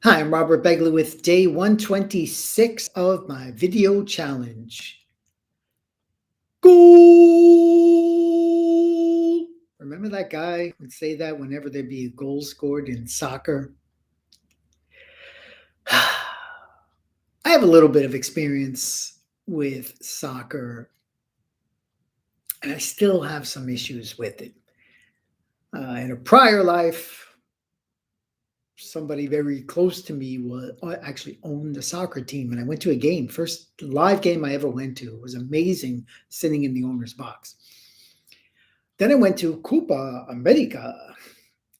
Hi, I'm Robert Begley with day 126 of my video challenge. Goal! Remember that guy would say that whenever there'd be a goal scored in soccer? I have a little bit of experience with soccer, and I still have some issues with it. In a prior life, somebody very close to me was actually owned a soccer team, and I went to a game. First live game I ever went to. It was amazing sitting in the owner's box. Then I went to Copa America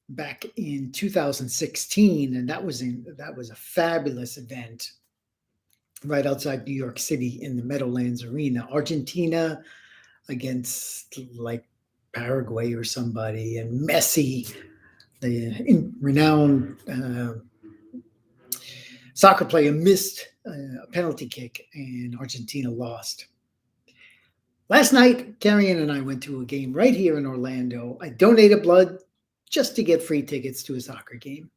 back in 2016, and that was a fabulous event right outside New York City in the Meadowlands Arena. Argentina against like Paraguay or somebody, and Messi, the renowned soccer player, missed a penalty kick, and Argentina lost. Last night, Carrie and I went to a game right here in Orlando. I donated blood just to get free tickets to a soccer game.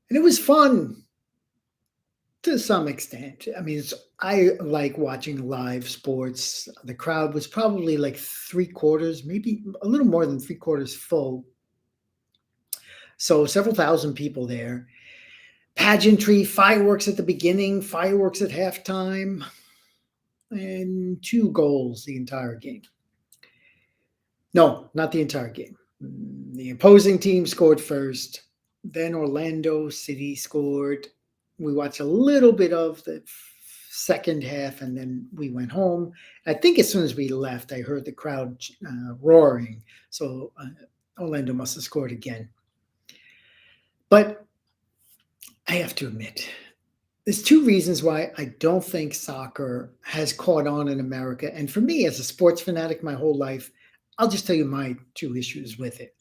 And it was fun to some extent. I mean, I like watching live sports. The crowd was probably like three quarters, maybe a little more than three quarters full. So several thousand people there. Pageantry, fireworks at the beginning, fireworks at halftime, and two goals the entire game. No, not the entire game. The opposing team scored first, then Orlando City scored. We watched a little bit of the second half, and then we went home. I think as soon as we left, I heard the crowd roaring. So Orlando must have scored again. But I have to admit, there's two reasons why I don't think soccer has caught on in America. And for me, as a sports fanatic my whole life, I'll just tell you my two issues with it.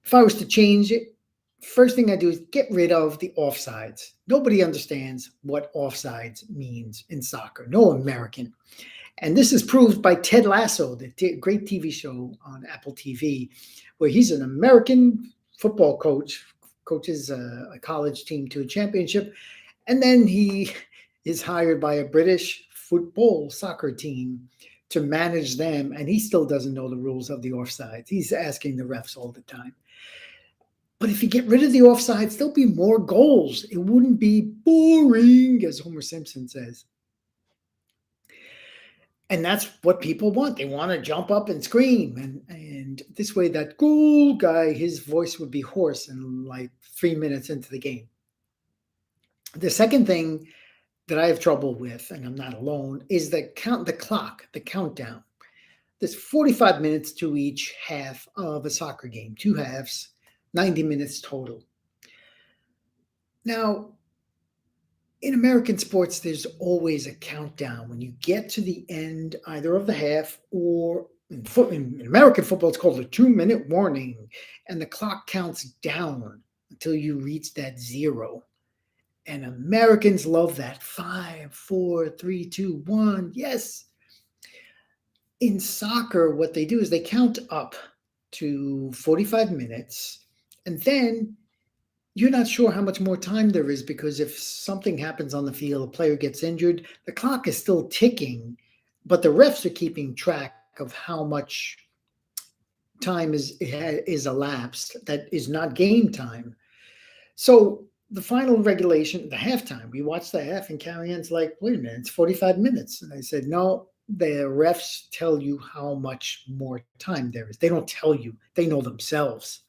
If I was to change it, first thing I do is get rid of the offsides. Nobody understands what offsides means in soccer. No American. And this is proved by Ted Lasso, the great TV show on Apple TV, where he's an American football coach, coaches a college team to a championship, and then he is hired by a British football soccer team to manage them, and he still doesn't know the rules of the offsides. He's asking the refs all the time. But if you get rid of the offsides, there'll be more goals. It wouldn't be boring, as Homer Simpson says. And that's what people want. They want to jump up and scream. And this way, that goal guy, his voice would be hoarse in like 3 minutes into the game. The second thing that I have trouble with, and I'm not alone, is the clock, the countdown. There's 45 minutes to each half of a soccer game, two halves, 90 minutes total. Now, in American sports, there's always a countdown. When you get to the end, either of the half, or in American football, it's called a 2-minute warning, and the clock counts down until you reach that zero. And Americans love that. 5, 4, 3, 2, 1. Yes. In soccer, what they do is they count up to 45 minutes, and then you're not sure how much more time there is, because if something happens on the field, a player gets injured, the clock is still ticking, but the refs are keeping track of how much time is elapsed that is not game time. So the final regulation, the halftime, we watched the half, and Carrie Ann's like, wait a minute, it's 45 minutes. And I said, no, the refs tell you how much more time there is. They don't tell you. They know themselves.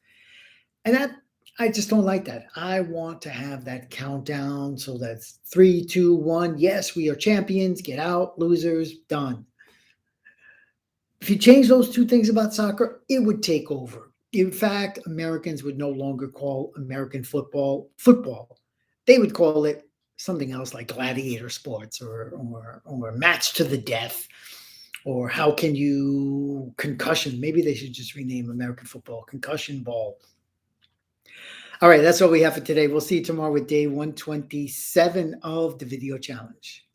And that, I just don't like that. I want to have that countdown. So that's 3, 2, 1. Yes, we are champions. Get out, losers, done. If you change those two things about soccer, it would take over. In fact, Americans would no longer call American football football. They would call it something else, like gladiator sports, or match to the death, or how can you concussion. Maybe they should just rename American football concussion ball. All right, that's all we have for today. We'll see you tomorrow with day 127 of the video challenge.